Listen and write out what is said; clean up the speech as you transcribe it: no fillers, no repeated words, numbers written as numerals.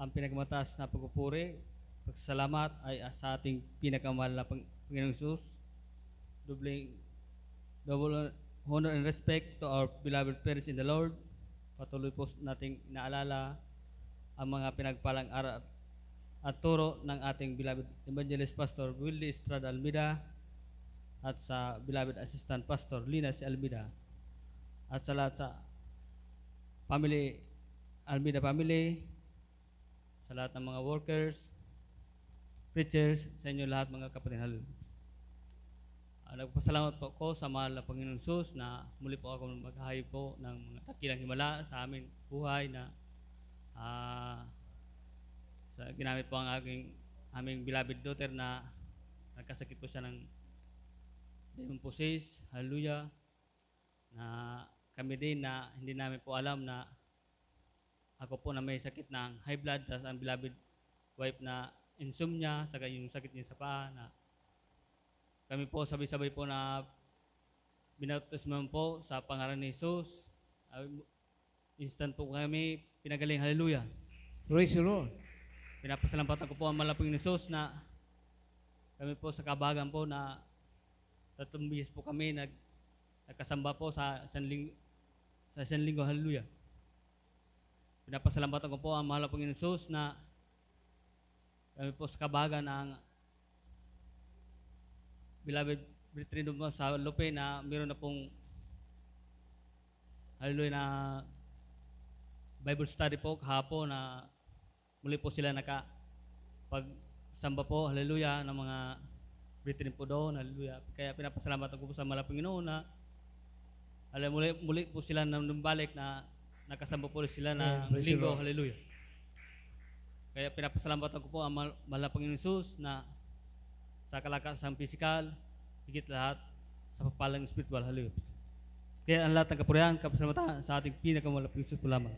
ang pinagmataas na pagpupuri, pagsalamat ay sa ating pinakamahal na Panginoong Hesus. Double honor and respect to our beloved parents in the Lord. Patuloy po nating inaalala ang mga pinagpalang aral at turo ng ating beloved Evangelist Pastor Willie Estrada Almida at sa beloved Assistant Pastor Lina C. Almida at sa lahat sa family, Almida family, sa lahat ng mga workers, preachers, sa inyo lahat mga kapatid. Nagpasalamat po ako sa mahal na Panginoong Hesus na muli po ako maghahay po ng mga dakilang himala sa aming buhay na ginamit po ang aming beloved daughter na nagkasakit po siya ng demonposis, hallelujah, na kami din na hindi namin po alam na ako po na may sakit ng high blood, tapos ang beloved wife na insomnia, saka yung sakit niya sa paa, na kami po sabay-sabay po na binautismo po sa pangalan ni Jesus. Instant po kami pinagaling, hallelujah. Praise the Lord. Pinapasalamatan ko po ang malaping ni Jesus na kami po sa kabagan po na 3 bihis po kami nagkasamba po sa isang linggo, hallelujah. Pinapasalamatan ko po ang mahal na Panginoon Jesus na kami po sa kabagan ng beloved brethren mo sa Lupe na meron na pong hallelujah na Bible study po kahapon na muli po sila pagsamba po, hallelujah, ng mga brethren po doon, hallelujah. Kaya pinapasalamatan ko po sa mahal na Panginoon na muli po sila nang balik na nakasamba po sila na linggo, hallelujah. Kaya pinapasalamatan ko po ang mahal na Panginoon Jesus na sa kalakasang pisikal, higit lahat sa papalang spiritual, hallelujah. Kaya ang lahat ng kapurihan, kapasalamatan sa ating pinakamalaping Jesus po lamang.